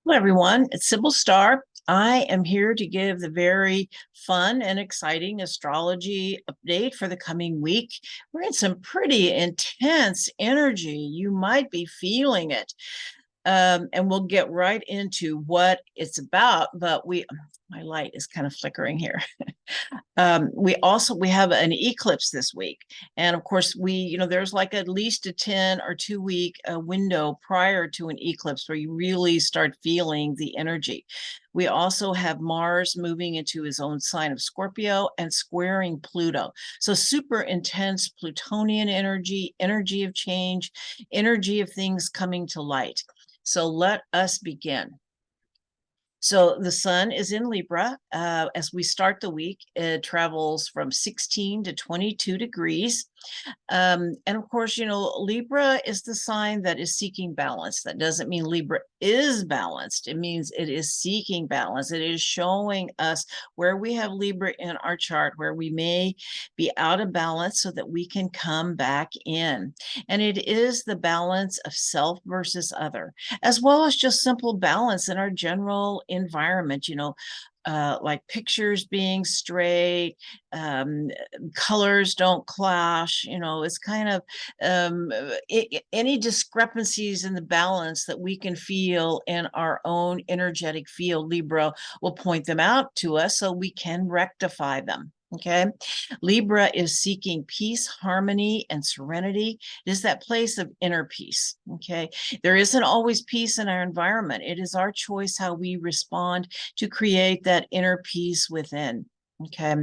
Hello, everyone. It's Sibyl Star. I am here to give the very fun and exciting astrology update for the coming week. We're in some pretty intense energy. You might be feeling it. And we'll get right into what it's about. But my light is kind of flickering here. We have an eclipse this week, and of course there's like at least a 10 or 2 week window prior to an eclipse where you really start feeling the energy. We also have Mars moving into his own sign of Scorpio and squaring Pluto. So super intense Plutonian energy of change, energy of things coming to light. So let us begin. So the sun is in Libra. As we start the week, it travels from 16 to 22 degrees. And of course, Libra is the sign that is seeking balance. That doesn't mean Libra is balanced. It means it is seeking balance. It is showing us where we have Libra in our chart, where we may be out of balance so that we can come back in. And it is the balance of self versus other, as well as just simple balance in our general environment, like pictures being straight, colors don't clash, it's kind of any discrepancies in the balance that we can feel in our own energetic field. Libra will point them out to us so we can rectify them. Okay. Libra is seeking peace, harmony, and serenity. It is that place of inner peace. Okay. There isn't always peace in our environment. It is our choice how we respond to create that inner peace within. Okay.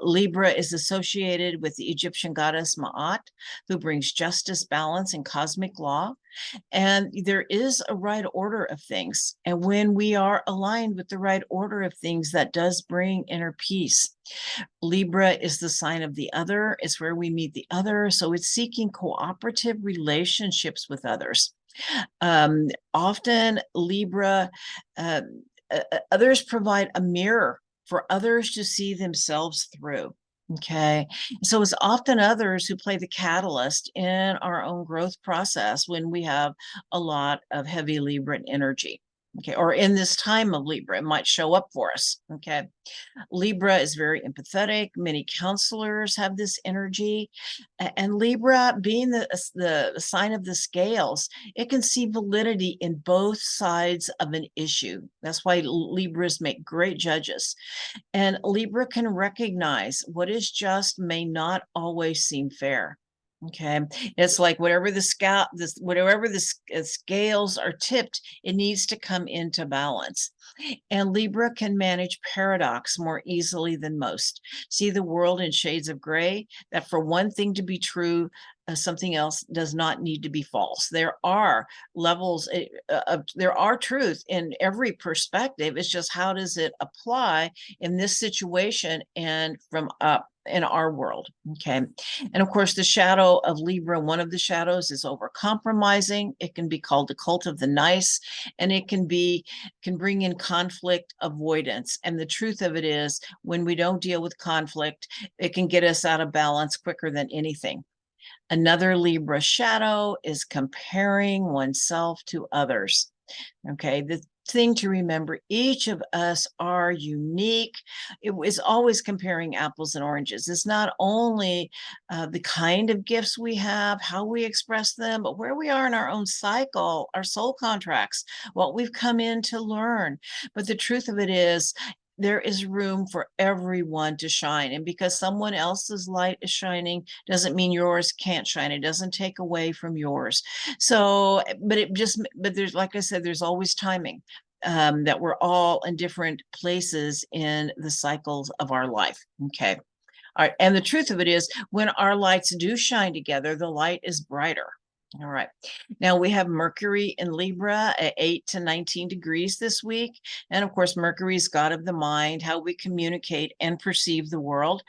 Libra is associated with the Egyptian goddess Ma'at, who brings justice, balance, and cosmic law. And there is a right order of things. And when we are aligned with the right order of things, that does bring inner peace. Libra is the sign of the other. It's where we meet the other. So it's seeking cooperative relationships with others. Often Libra, others provide a mirror for others to see themselves through. Okay. So it's often others who play the catalyst in our own growth process when we have a lot of heavy Libran energy. Okay. Or in this time of Libra, it might show up for us. Okay. Libra is very empathetic. Many counselors have this energy. And Libra, being the sign of the scales, it can see validity in both sides of an issue. That's why Libras make great judges. And Libra can recognize what is just may not always seem fair. Okay, it's like whatever the scales are tipped, it needs to come into balance. And Libra can manage paradox more easily than most. See the world in shades of gray, that for one thing to be true, something else does not need to be false. There are levels there are truth in every perspective. It's just how does it apply in this situation and from up in our world. Okay. And of course, the shadow of Libra, one of the shadows is over compromising. It can be called the cult of the nice, and it can bring in conflict avoidance. And the truth of it is, when we don't deal with conflict, it can get us out of balance quicker than anything. Another Libra shadow is comparing oneself to others. Okay, the thing to remember, each of us are unique. It is always comparing apples and oranges. It's not only the kind of gifts we have, how we express them, but where we are in our own cycle, our soul contracts, what we've come in to learn. But the truth of it is, there is room for everyone to shine. And because someone else's light is shining doesn't mean yours can't shine. It doesn't take away from yours. So, but there's, like I said, there's always timing. That we're all in different places in the cycles of our life. Okay. All right. And the truth of it is, when our lights do shine together, the light is brighter. All right. Now we have Mercury in Libra at 8 to 19 degrees this week. And of course, Mercury is God of the mind, how we communicate and perceive the world.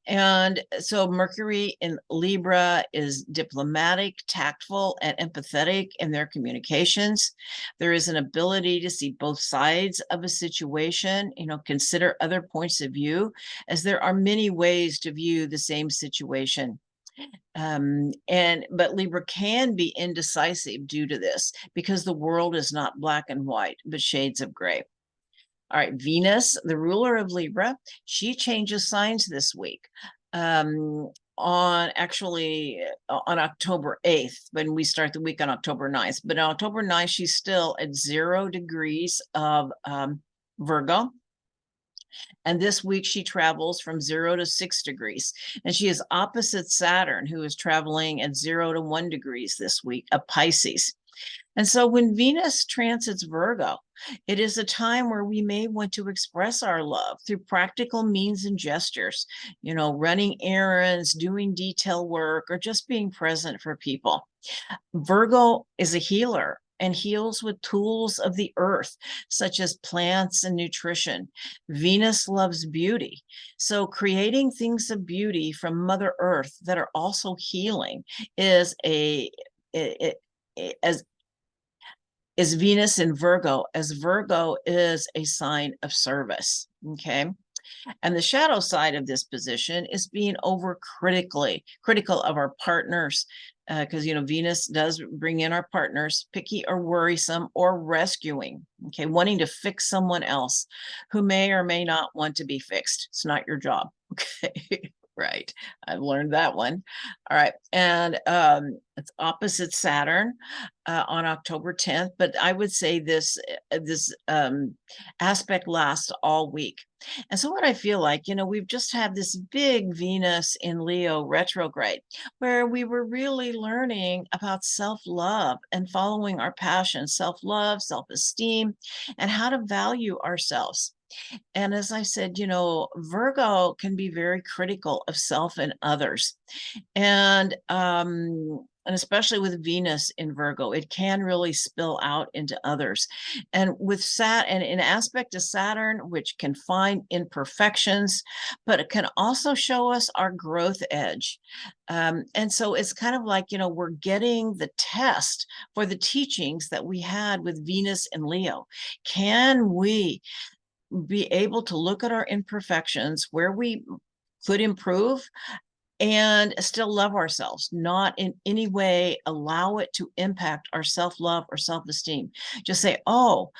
And so Mercury in Libra is diplomatic, tactful, and empathetic in their communications. There is an ability to see both sides of a situation, consider other points of view, as there are many ways to view the same situation. But Libra can be indecisive due to this because the world is not black and white, but shades of gray. All right, Venus, the ruler of Libra, she changes signs this week. On October 8th, when we start the week on October 9th. But on October 9th, she's still at 0 degrees of Virgo. And this week she travels from 0 to 6 degrees. And she is opposite Saturn, who is traveling at 0 to 1 degrees this week, a Pisces. And so when Venus transits Virgo, it is a time where we may want to express our love through practical means and gestures, running errands, doing detail work, or just being present for people. Virgo is a healer and heals with tools of the earth, such as plants and nutrition. Venus loves beauty. So creating things of beauty from Mother Earth that are also healing is is Venus in Virgo, as Virgo is a sign of service, okay? And the shadow side of this position is being critical of our partners, because, Venus does bring in our partners, picky or worrisome or rescuing, okay? Wanting to fix someone else who may or may not want to be fixed. It's not your job, okay? Right. I've learned that one. All right. And it's opposite Saturn on October 10th. But I would say this aspect lasts all week. And so what I feel like, we've just had this big Venus in Leo retrograde where we were really learning about self-love and following our passion, self-love, self-esteem, and how to value ourselves. And as I said, Virgo can be very critical of self and others. And especially with Venus in Virgo, it can really spill out into others. And with Saturn, and in aspect to Saturn, which can find imperfections, but it can also show us our growth edge. And so it's kind of like, we're getting the test for the teachings that we had with Venus and Leo. Can we be able to look at our imperfections where we could improve and still love ourselves, not in any way allow it to impact our self-love or self-esteem? Just say, oh,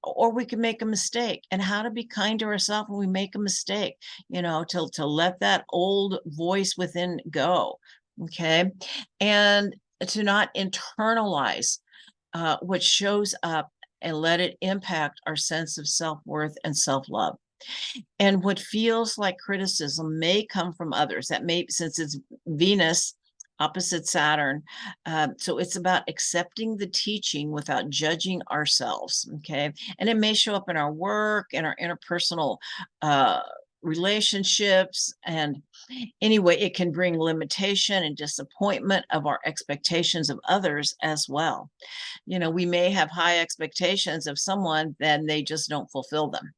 or we can make a mistake, and how to be kind to ourselves when we make a mistake, to let that old voice within go, okay? And to not internalize what shows up and let it impact our sense of self-worth and self-love. And what feels like criticism may come from others. Since it's Venus opposite Saturn, so it's about accepting the teaching without judging ourselves, okay? And it may show up in our work and our interpersonal relationships. And anyway, it can bring limitation and disappointment of our expectations of others as well. We may have high expectations of someone, then they just don't fulfill them.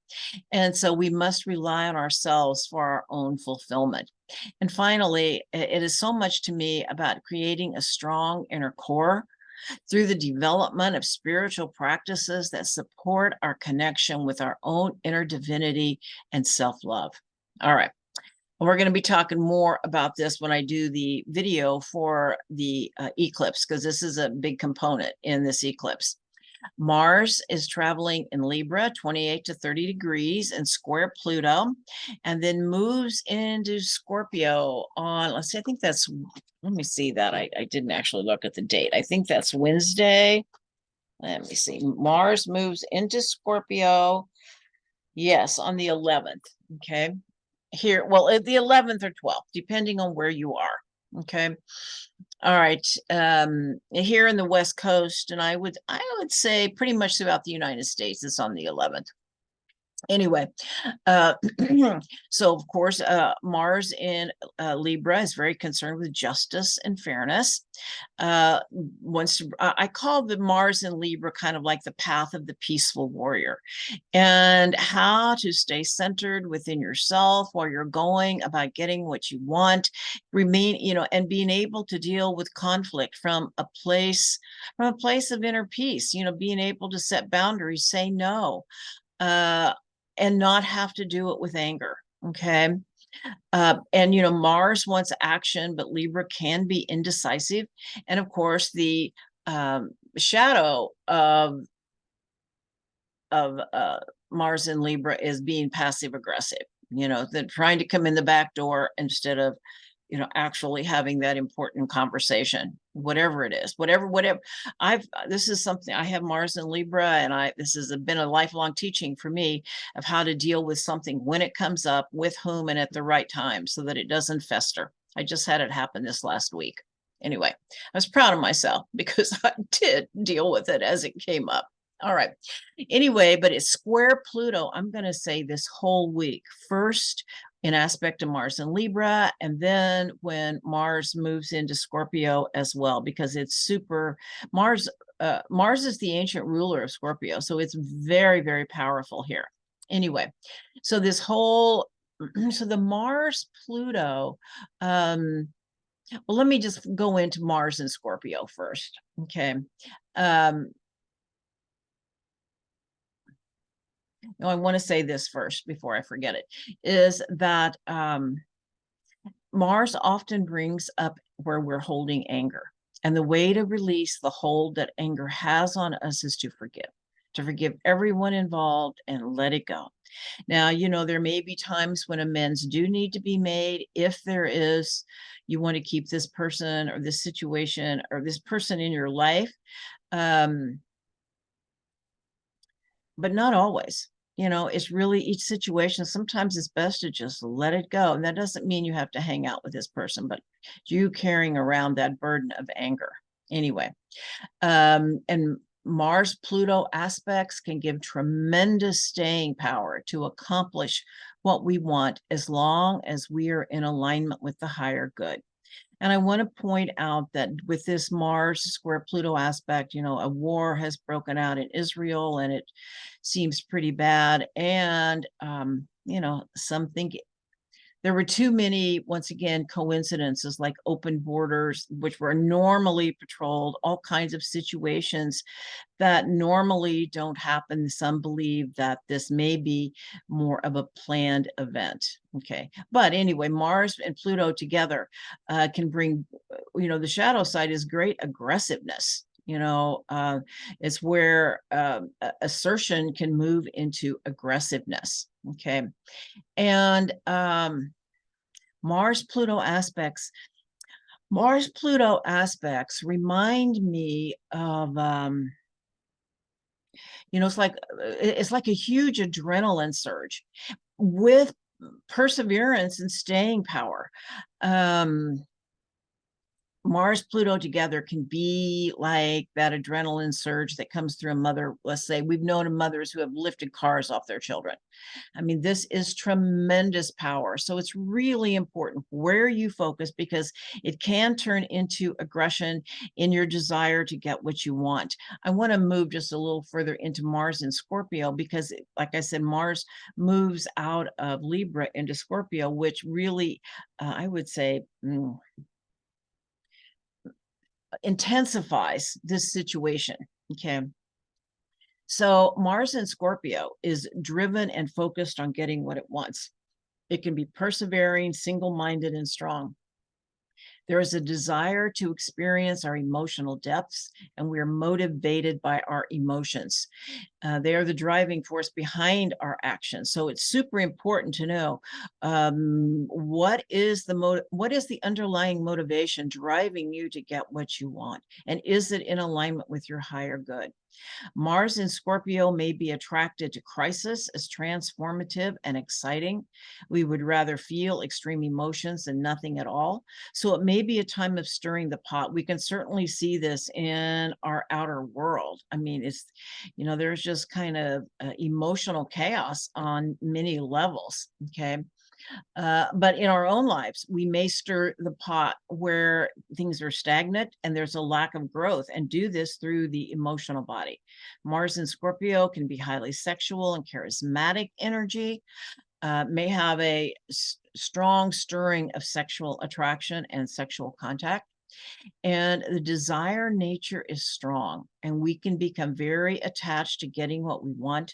And so we must rely on ourselves for our own fulfillment. And finally, it is so much to me about creating a strong inner core through the development of spiritual practices that support our connection with our own inner divinity and self-love. All right. We're going to be talking more about this when I do the video for the eclipse, because this is a big component in this eclipse. Mars is traveling in Libra, 28 to 30 degrees, and square Pluto, and then moves into Scorpio on, let's see, I think that's, let me see that. I didn't actually look at the date. I think that's Wednesday. Let me see. Mars moves into Scorpio, yes, on the 11th, okay? Here, well, at the 11th or 12th, depending on where you are, okay? All right, here in the West Coast, and I would say pretty much throughout the United States, it's on the 11th. Anyway, so of course, Mars in Libra is very concerned with justice and fairness. I call the Mars in Libra kind of like the path of the peaceful warrior, and how to stay centered within yourself while you're going about getting what you want, and being able to deal with conflict from a place of inner peace, being able to set boundaries, say no, and not have to do it with anger, okay? And, Mars wants action, but Libra can be indecisive. And of course, the shadow of Mars in Libra is being passive aggressive, they're trying to come in the back door instead of, actually having that important conversation, whatever it is, whatever. This is something I have Mars in Libra, and this has been a lifelong teaching for me of how to deal with something when it comes up, with whom, and at the right time so that it doesn't fester. I just had it happen this last week. Anyway, I was proud of myself because I did deal with it as it came up. All right. Anyway, but it's square Pluto, I'm going to say this whole week. First, in aspect of Mars and Libra, and then when Mars moves into Scorpio as well, because it's super Mars. Mars is the ancient ruler of Scorpio, so it's very, very powerful here. Anyway, so this whole so the Mars Pluto. Well, let me just go into Mars and Scorpio first. Okay. No, I want to say this first before I forget it, is that Mars often brings up where we're holding anger. And the way to release the hold that anger has on us is to forgive everyone involved and let it go. Now, there may be times when amends do need to be made. If there is, you want to keep this person or this situation or this person in your life. But not always. It's really each situation. Sometimes it's best to just let it go. And that doesn't mean you have to hang out with this person, but you carrying around that burden of anger. Anyway, and Mars Pluto aspects can give tremendous staying power to accomplish what we want as long as we are in alignment with the higher good. And I want to point out that with this Mars square Pluto aspect, a war has broken out in Israel and it seems pretty bad. And, some think there were too many, once again, coincidences like open borders, which were normally patrolled, all kinds of situations that normally don't happen. Some believe that this may be more of a planned event. Okay. But anyway, Mars and Pluto together can bring, the shadow side is great aggressiveness. It's where assertion can move into aggressiveness. Okay. And Mars Pluto aspects remind me of it's like a huge adrenaline surge with perseverance and staying power. Mars Pluto together can be like that adrenaline surge that comes through a mother. Let's say we've known mothers who have lifted cars off their children. I mean, this is tremendous power. So it's really important where you focus because it can turn into aggression in your desire to get what you want. I want to move just a little further into Mars and Scorpio because, like I said, Mars moves out of Libra into Scorpio, which really, I would say, intensifies this situation. Okay. So Mars in Scorpio is driven and focused on getting what it wants. It can be persevering, single-minded, and strong. There is a desire to experience our emotional depths, and we are motivated by our emotions. They are the driving force behind our actions. So it's super important to know what is the underlying motivation driving you to get what you want, and is it in alignment with your higher good? Mars in Scorpio may be attracted to crisis as transformative and exciting. We would rather feel extreme emotions than nothing at all. So it may be a time of stirring the pot. We can certainly see this in our outer world. I mean, there's just kind of emotional chaos on many levels. Okay. But in our own lives, we may stir the pot where things are stagnant and there's a lack of growth, and do this through the emotional body. Mars in Scorpio can be highly sexual and charismatic energy, may have a strong stirring of sexual attraction and sexual contact. And the desire nature is strong, and we can become very attached to getting what we want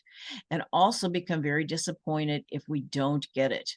and also become very disappointed if we don't get it.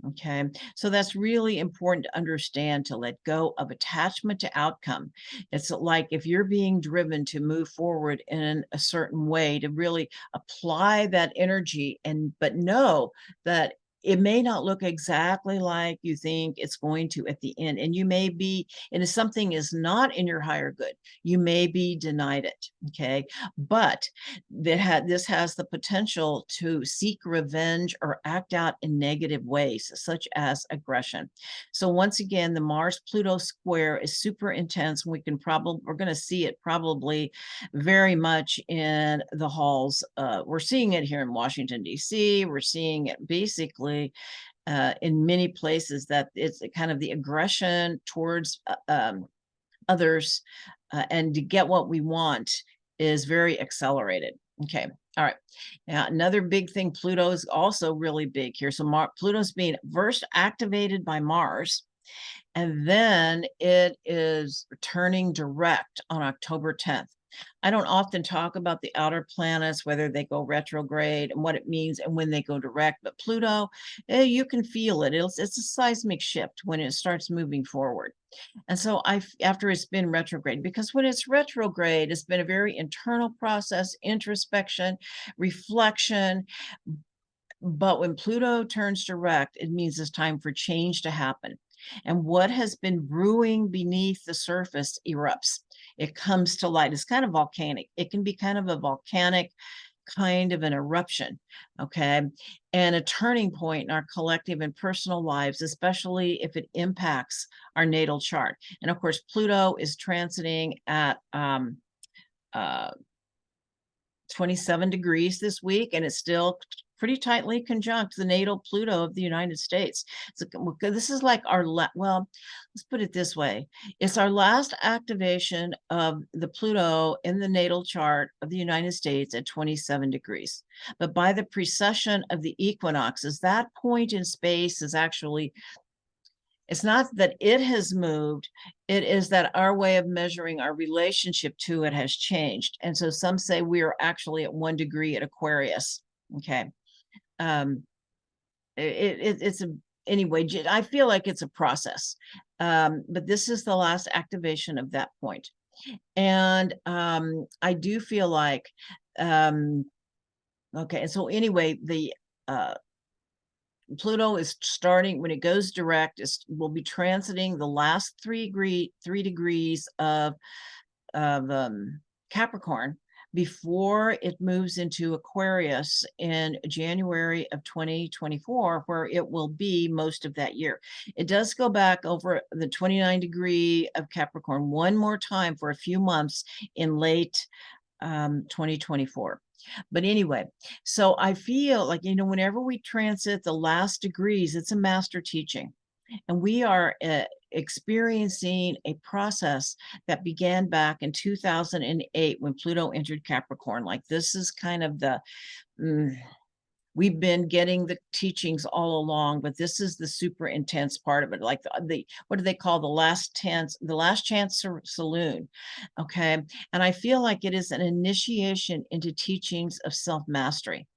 Okay, so that's really important to understand, to let go of attachment to outcome. It's like if you're being driven to move forward in a certain way, to really apply that energy, and but know that it may not look exactly like you think it's going to at the end. And you may be, and if something is not in your higher good, you may be denied it. Okay, but this has the potential to seek revenge or act out in negative ways, such as aggression. So once again, the Mars-Pluto square is super intense. We're going to see it probably very much in the halls. We're seeing it here in Washington, D.C. We're seeing it basically in many places, that it's kind of the aggression towards others, and to get what we want is very accelerated. Okay. All right. Now, another big thing, Pluto is also really big here. So Pluto's being first activated by Mars, and then it is turning direct on October 10th. I don't often talk about the outer planets, whether they go retrograde and what it means and when they go direct, but Pluto, you can feel it. It's a seismic shift when it starts moving forward. And so after it's been retrograde, because when it's retrograde, it's been a very internal process, introspection, reflection. But when Pluto turns direct, it means it's time for change to happen. And what has been brewing beneath the surface erupts. It comes to light. It's kind of volcanic. It can be kind of a volcanic kind of an eruption, okay? And a turning point in our collective and personal lives, especially if it impacts our natal chart. And of course, Pluto is transiting at 27 degrees this week, and it's still pretty tightly conjunct the natal Pluto of the United States. So this is like well, let's put it this way. It's our last activation of the Pluto in the natal chart of the United States at 27 degrees. But by the precession of the equinoxes, that point in space is actually, it's not that it has moved, it is that our way of measuring our relationship to it has changed. And so some say we are actually at 1 degree at Aquarius. Okay. It's a, anyway, I feel like it's a process. But this is the last activation of that point. And I do feel like, okay, and so anyway, the Pluto is starting, when it goes direct, will be transiting the last 3 degrees of Capricorn before it moves into Aquarius in January of 2024, where it will be most of that year. It does go back over the 29 degree of Capricorn one more time for a few months in late 2024. But anyway, so I feel like, whenever we transit the last degrees, it's a master teaching. And we are experiencing a process that began back in 2008 when Pluto entered Capricorn. Like, this is kind of the, we've been getting the teachings all along, but this is the super intense part of it. Like the what do they call the last chance saloon. Okay. And I feel like it is an initiation into teachings of self-mastery.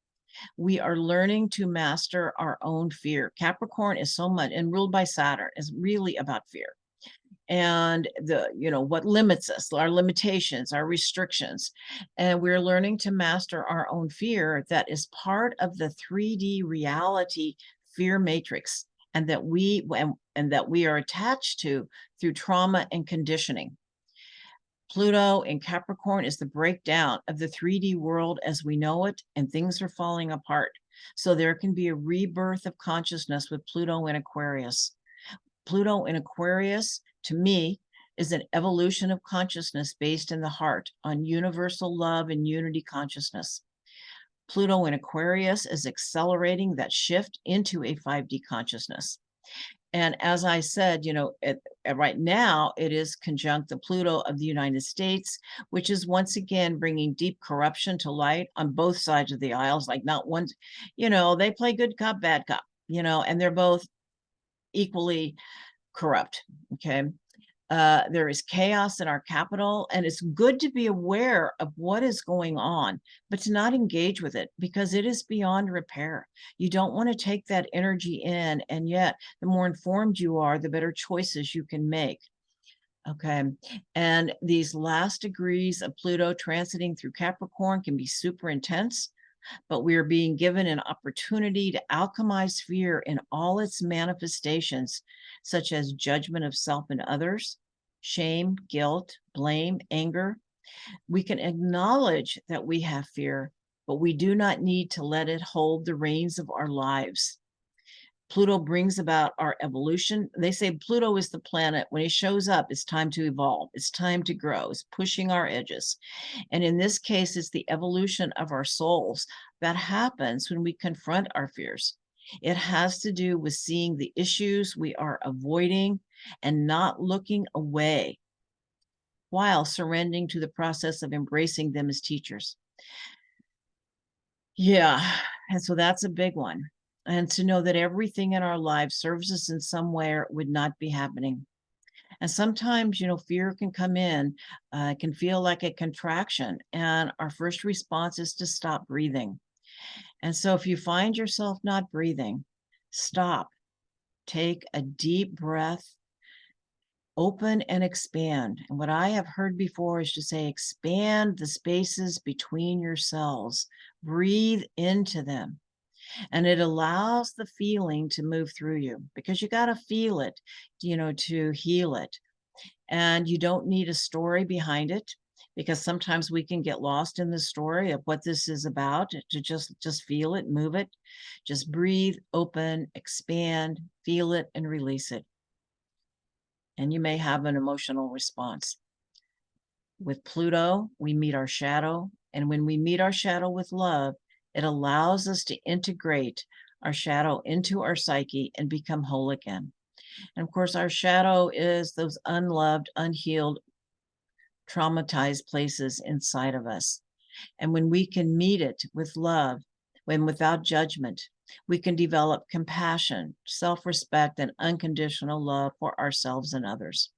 We are learning to master our own fear. Capricorn is so much, and ruled by Saturn, is really about fear. And what limits us, our limitations, our restrictions. And we're learning to master our own fear that is part of the 3D reality fear matrix, and that we are attached to through trauma and conditioning. Pluto in Capricorn is the breakdown of the 3D world as we know it, and things are falling apart. So there can be a rebirth of consciousness with Pluto in Aquarius. Pluto in Aquarius, to me, is an evolution of consciousness based in the heart on universal love and unity consciousness. Pluto in Aquarius is accelerating that shift into a 5D consciousness. And as I said, right now it is conjunct the Pluto of the United States, which is once again bringing deep corruption to light on both sides of the aisles. Like, not one, they play good cop, bad cop, and they're both equally corrupt. Okay. There is chaos in our capital, and it's good to be aware of what is going on, but to not engage with it because it is beyond repair. You don't want to take that energy in, and yet the more informed you are, the better choices you can make. Okay. And these last degrees of Pluto transiting through Capricorn can be super intense, but we are being given an opportunity to alchemize fear in all its manifestations, such as judgment of self and others, shame, guilt, blame, anger. We can acknowledge that we have fear, but we do not need to let it hold the reins of our lives. Pluto brings about our evolution. They say Pluto is the planet. When it shows up, it's time to evolve. It's time to grow. It's pushing our edges. And in this case, it's the evolution of our souls that happens when we confront our fears. It has to do with seeing the issues we are avoiding and not looking away while surrendering to the process of embracing them as teachers. Yeah, and so that's a big one. And to know that everything in our lives serves us in some way or it would not be happening. And sometimes, fear can come in, it can feel like a contraction. And our first response is to stop breathing. And so if you find yourself not breathing, stop, take a deep breath, open and expand. And what I have heard before is to say, expand the spaces between your cells, breathe into them. And it allows the feeling to move through you because you got to feel it, to heal it. And you don't need a story behind it because sometimes we can get lost in the story of what this is about, to just feel it, move it, just breathe, open, expand, feel it, and release it. And you may have an emotional response. With Pluto, we meet our shadow. And when we meet our shadow with love, it allows us to integrate our shadow into our psyche and become whole again. And of course, our shadow is those unloved, unhealed, traumatized places inside of us. And when we can meet it with love, when without judgment, we can develop compassion, self-respect, and unconditional love for ourselves and others.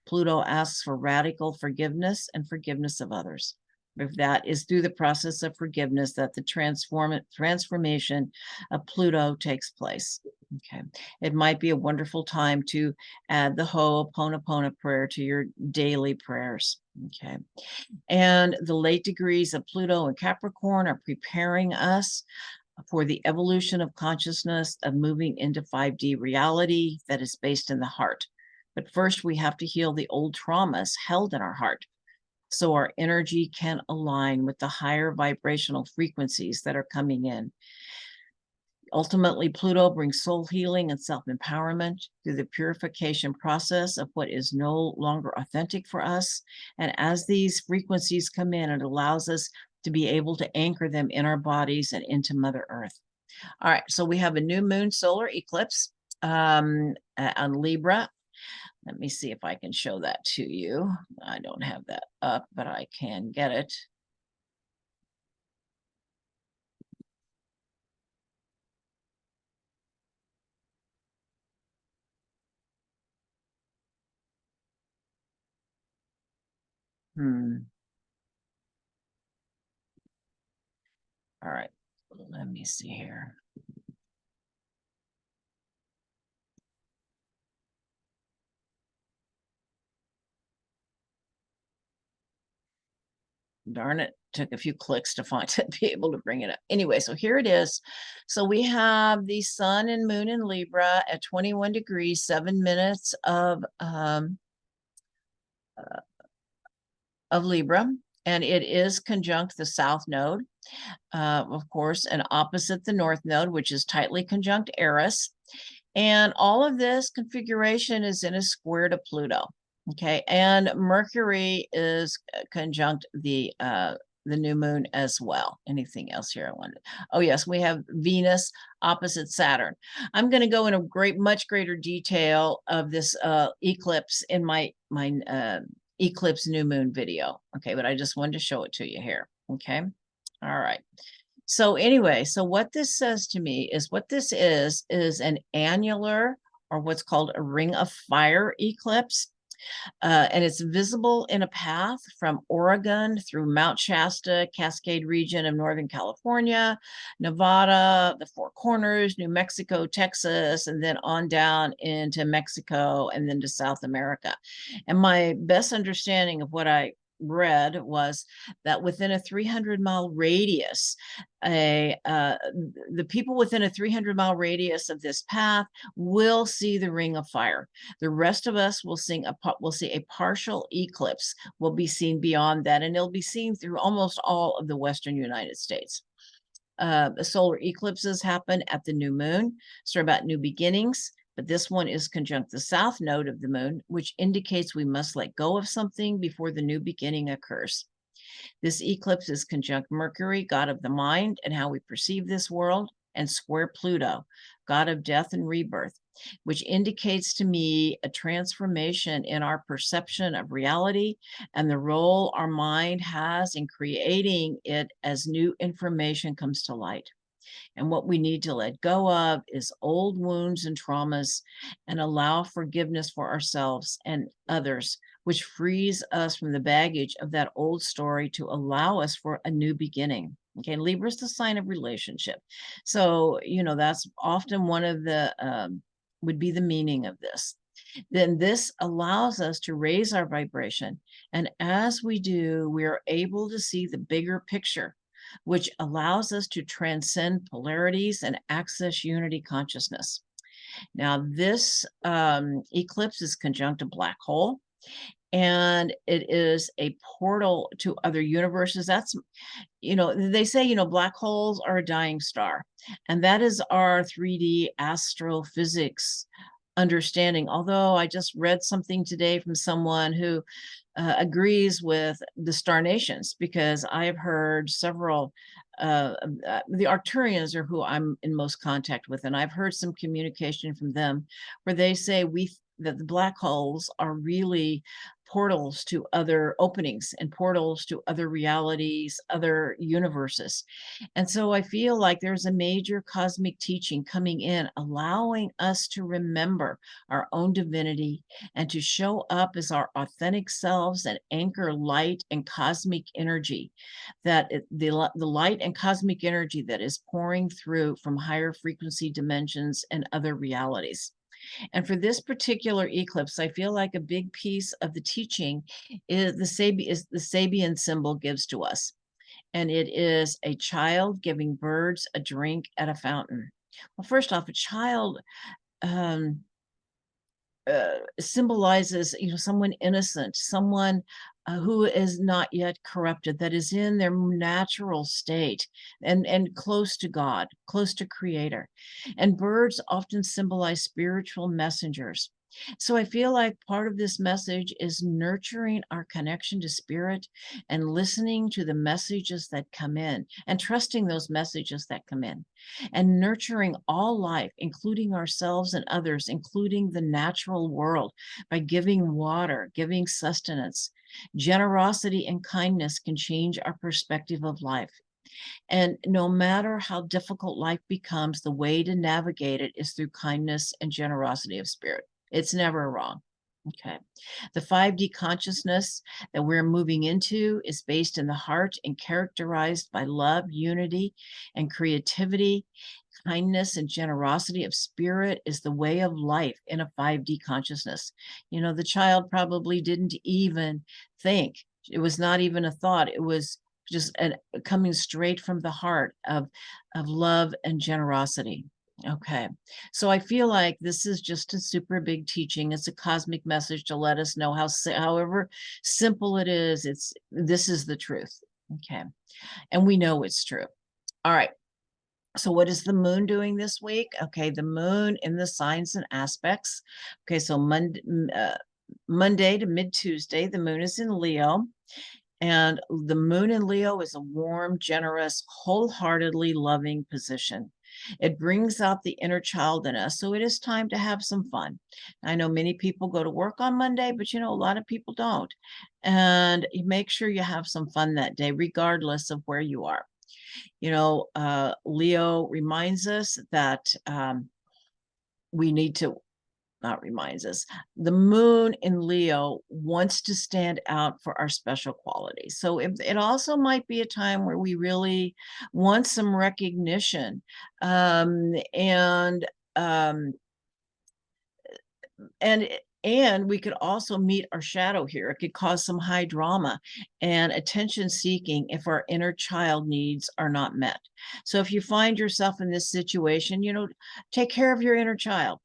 Pluto asks for radical forgiveness and forgiveness of others. If that is through the process of forgiveness that the transformation of Pluto takes place. Okay. It might be a wonderful time to add the Ho'oponopono prayer to your daily prayers. Okay. And the late degrees of Pluto and Capricorn are preparing us for the evolution of consciousness, of moving into 5D reality that is based in the heart. But first, we have to heal the old traumas held in our heart so our energy can align with the higher vibrational frequencies that are coming in. Ultimately, Pluto brings soul healing and self-empowerment through the purification process of what is no longer authentic for us. And as these frequencies come in, it allows us to be able to anchor them in our bodies and into Mother Earth. All right, so we have a new moon solar eclipse on Libra. Let me see if I can show that to you. I don't have that up, but I can get it. All right, let me see here. Darn it, took a few clicks to find to be able to bring it up. Anyway, so here it is. So we have the sun and moon in Libra at 21 degrees, 7 minutes of Libra, and it is conjunct the south node, of course, and opposite the north node, which is tightly conjunct Eris. And all of this configuration is in a square to Pluto. Okay, and Mercury is conjunct the new moon as well. Anything else here I wanted? Oh yes, we have Venus opposite Saturn. I'm going to go in much greater detail of this eclipse in my eclipse new moon video. Okay, but I just wanted to show it to you here. Okay, all right. So anyway, so what this says to me is what this is an annular, or what's called a ring of fire eclipse. And it's visible in a path from Oregon through Mount Shasta, Cascade region of Northern California, Nevada, the Four Corners, New Mexico, Texas, and then on down into Mexico and then to South America. And my best understanding of what I read was that within a 300-mile radius, the people within a 300-mile radius of this path will see the ring of fire. The rest of us will see a partial eclipse will be seen beyond that, and it'll be seen through almost all of the Western United States. Solar eclipses happen at the new moon, so about new beginnings. But this one is conjunct the south node of the moon, which indicates we must let go of something before the new beginning occurs. This eclipse is conjunct Mercury, god of the mind and how we perceive this world, and square Pluto, god of death and rebirth, which indicates to me a transformation in our perception of reality and the role our mind has in creating it as new information comes to light. And what we need to let go of is old wounds and traumas and allow forgiveness for ourselves and others, which frees us from the baggage of that old story to allow us for a new beginning. Okay, Libra is the sign of relationship. So, that's often one of the, would be the meaning of this. Then this allows us to raise our vibration. And as we do, we are able to see the bigger picture, which allows us to transcend polarities and access unity consciousness. Now, this eclipse is conjunct a black hole, and it is a portal to other universes. That's, they say, black holes are a dying star, and that is our 3D astrophysics understanding. Although I just read something today from someone who agrees with the star nations, because I have heard several, the Arcturians are who I'm in most contact with, and I've heard some communication from them where they say that the black holes are really portals to other openings and portals to other realities, other universes. And so I feel like there's a major cosmic teaching coming in, allowing us to remember our own divinity and to show up as our authentic selves and anchor light and cosmic energy, that the light and cosmic energy that is pouring through from higher frequency dimensions and other realities. And for this particular eclipse, I feel like a big piece of the teaching is the Sabian symbol gives to us. And it is a child giving birds a drink at a fountain. Well, first off, a child symbolizes, someone innocent, someone who is not yet corrupted, that is in their natural state and close to God, close to Creator. And birds often symbolize spiritual messengers. So I feel like part of this message is nurturing our connection to spirit and listening to the messages that come in and trusting those messages that come in and nurturing all life, including ourselves and others, including the natural world, by giving water, giving sustenance. Generosity and kindness can change our perspective of life. And no matter how difficult life becomes, the way to navigate it is through kindness and generosity of spirit. It's never wrong. Okay. The 5D consciousness that we're moving into is based in the heart and characterized by love, unity, and creativity. Kindness and generosity of spirit is the way of life in a 5D consciousness. The child probably didn't even think. It was not even a thought. It was just coming straight from the heart of love and generosity. Okay, so I feel like this is just a super big teaching. It's a cosmic message to let us know however simple it is, this is the truth. Okay, and we know it's true. All right. So what is the moon doing this week? Okay, the moon in the signs and aspects. Okay, so Monday to mid-Tuesday, the moon is in Leo. And the moon in Leo is a warm, generous, wholeheartedly loving position. It brings out the inner child in us. So it is time to have some fun. I know many people go to work on Monday, but a lot of people don't. And you make sure you have some fun that day, regardless of where you are. Leo reminds us that we need to not reminds us, the moon in Leo wants to stand out for our special qualities. So it also might be a time where we really want some recognition. Um, and um, and and we could also meet our shadow here. It could cause some high drama and attention seeking if our inner child needs are not met. So if you find yourself in this situation, take care of your inner child.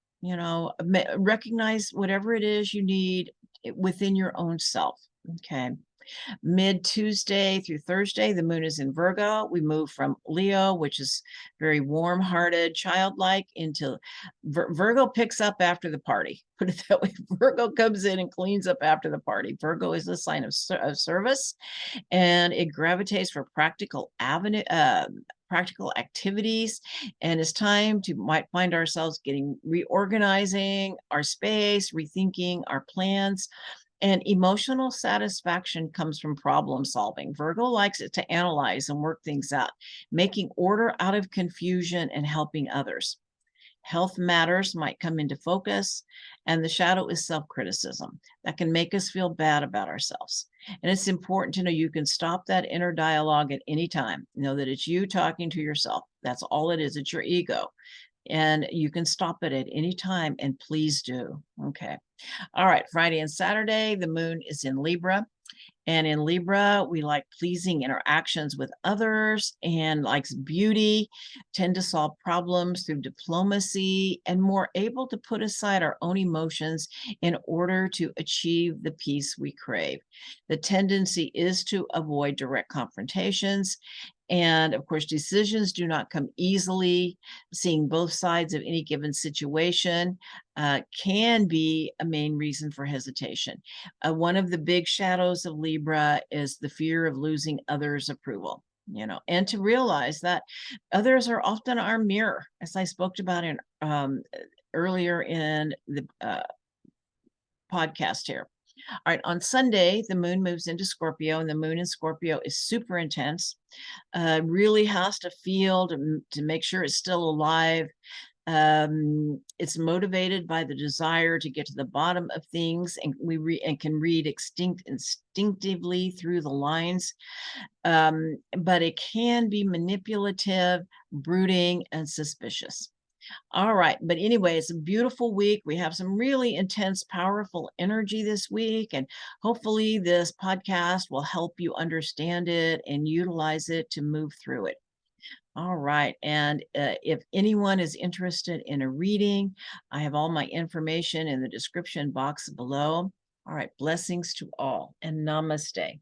Recognize whatever it is you need within your own self. Okay. Mid Tuesday through Thursday, the moon is in Virgo. We move from Leo, which is very warm-hearted, childlike, into Virgo picks up after the party. Put it that way. Virgo comes in and cleans up after the party. Virgo is a sign of service, and it gravitates for practical activities. And it's time to might find ourselves reorganizing our space, rethinking our plans. And emotional satisfaction comes from problem solving. Virgo likes it to analyze and work things out, making order out of confusion and helping others. Health matters might come into focus, and the shadow is self-criticism that can make us feel bad about ourselves. And it's important to know you can stop that inner dialogue at any time. Know that it's you talking to yourself. That's all it is. It's your ego. And you can stop it at any time, and please do. Okay. All right. Friday and Saturday, the moon is in Libra. And in Libra, we like pleasing interactions with others and likes beauty, tend to solve problems through diplomacy, and more able to put aside our own emotions in order to achieve the peace we crave. The tendency is to avoid direct confrontations. And of course, decisions do not come easily. Seeing both sides of any given situation can be a main reason for hesitation. One of the big shadows of Libra is the fear of losing others' approval, and to realize that others are often our mirror, as I spoke about in earlier in the podcast here. All right, on Sunday, the moon moves into Scorpio, and the moon in Scorpio is super intense. Really has to feel to make sure it's still alive. It's motivated by the desire to get to the bottom of things, and we can read instinctively through the lines. But it can be manipulative, brooding, and suspicious. All right. But anyway, it's a beautiful week. We have some really intense, powerful energy this week. And hopefully, this podcast will help you understand it and utilize it to move through it. All right. And if anyone is interested in a reading, I have all my information in the description box below. All right. Blessings to all and namaste.